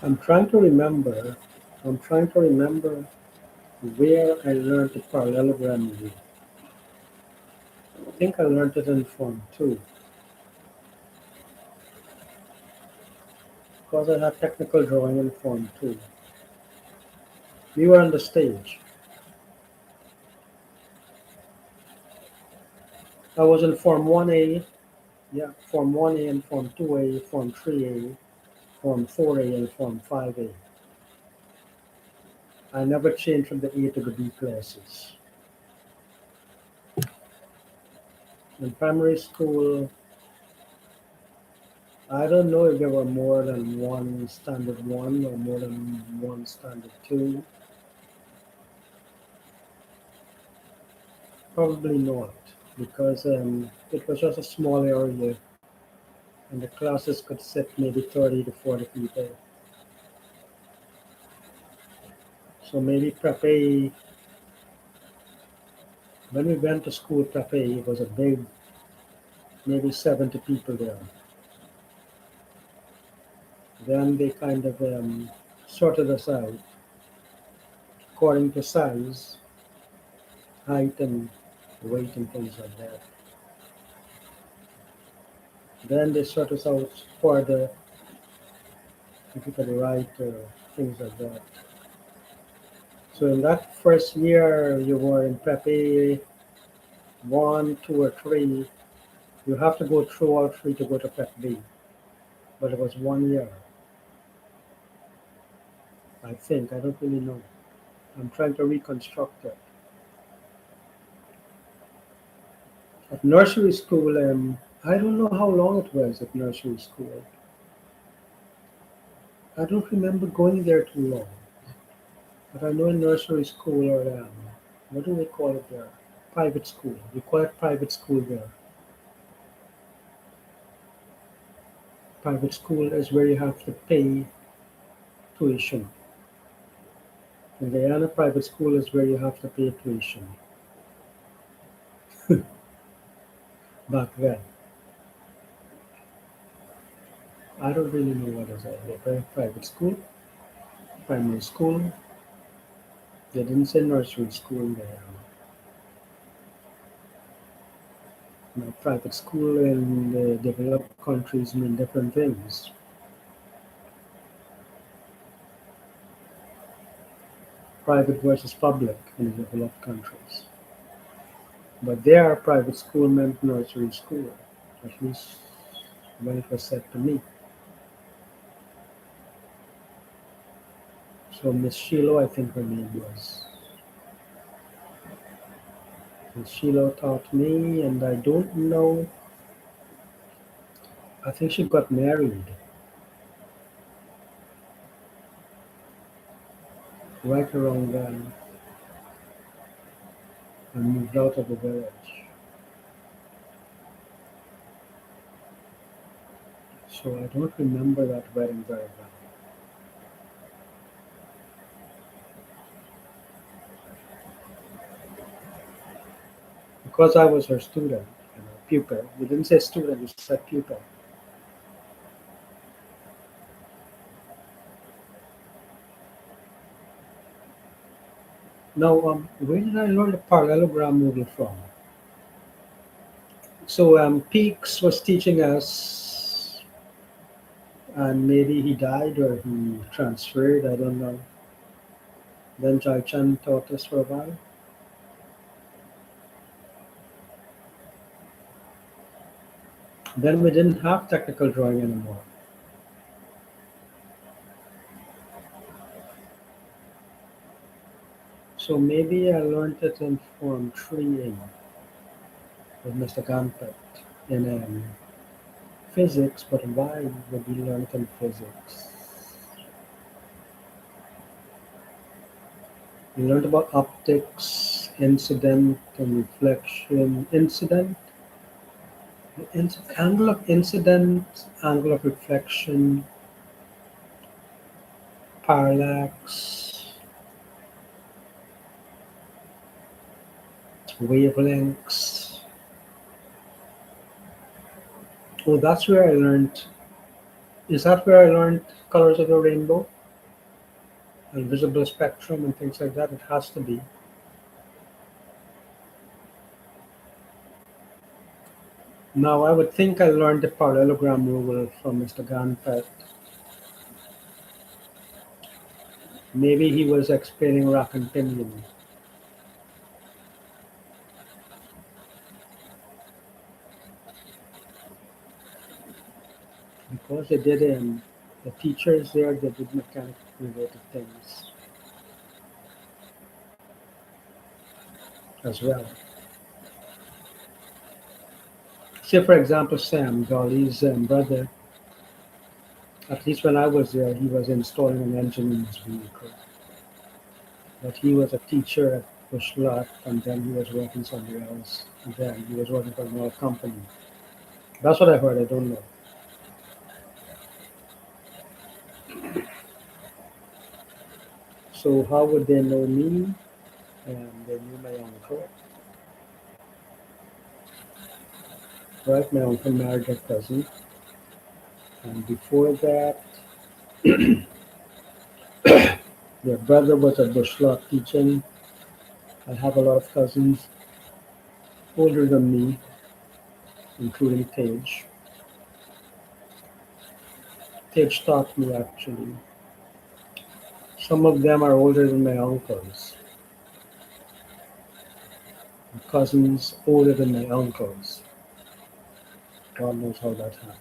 I'm trying to remember. I'm trying to remember where I learned the parallelogram rule. I think I learned it in Form 2 because I had technical drawing in Form 2. We were on the stage. I was in Form 1A, yeah, Form 1A and Form 2A, Form 3A, Form 4A, and Form 5A. I never changed from the A to the B classes. In primary school, I don't know if there were more than one standard one or more than one standard two. Probably not, because it was just a small area and the classes could sit maybe 30 to 40 people. So maybe Prep A, when we went to school, Prep A, it was a big, maybe 70 people there. Then they kind of sorted us out according to size, height, and weight, and things like that. Then they sort us out for the, if you could write, things like that. So in that first year, you were in Prep A, one, two, or three. You have to go through all three to go to Prep B. But it was 1 year, I think. I don't really know. I'm trying to reconstruct it. At nursery school, I don't know how long it was at nursery school. I don't remember going there too long. But I know in nursery school, or what do they call it there? Private school. We call it private school there. Private school is where you have to pay tuition. In Guyana, private school is where you have to pay tuition back then. I don't really know what is it. Private school, primary school. They didn't say nursery school there. Private school in the developed countries mean different things. Private versus public in the developed countries. But there, private school meant nursery school, at least when it was said to me. So Miss Shiloh, I think her name was. Miss Shiloh taught me, and I don't know. I think she got married right around then and moved out of the village. So I don't remember that wedding very well. Because I was her student, pupil. You didn't say student, you said pupil. Now, where did I learn the parallelogram movie from? So Peaks was teaching us, and maybe he died or he transferred, I don't know. Then Jai Chan taught us for a while. Then we didn't have technical drawing anymore. So maybe I learned it in Form 3A with Mr. Gampet in physics, but why would we learn it in physics? We learned about optics, incident and reflection. Angle of incident, angle of reflection, parallax, wavelengths. Oh, that's where I learned. Is that where I learned colors of the rainbow? and visible spectrum and things like that. It has to be. Now, I would think I learned the parallelogram rule from Mr. Ganpet. Maybe he was explaining rock and pinion because they did the teachers there they did mechanical related things as well. Say, for example, Sam, Dolly's brother, at least when I was there, he was installing an engine in his vehicle. But he was a teacher at Bushlot, and then he was working somewhere else. And then he was working for another company. That's what I heard. I don't know. So how would they know me? And they knew my uncle. Right, my uncle married a cousin, and before that, their brother was at Bushlot teaching. I have a lot of cousins older than me, including Tage. Tage taught me actually. Some of them are older than my uncles, and cousins older than my uncles. God knows how that happens.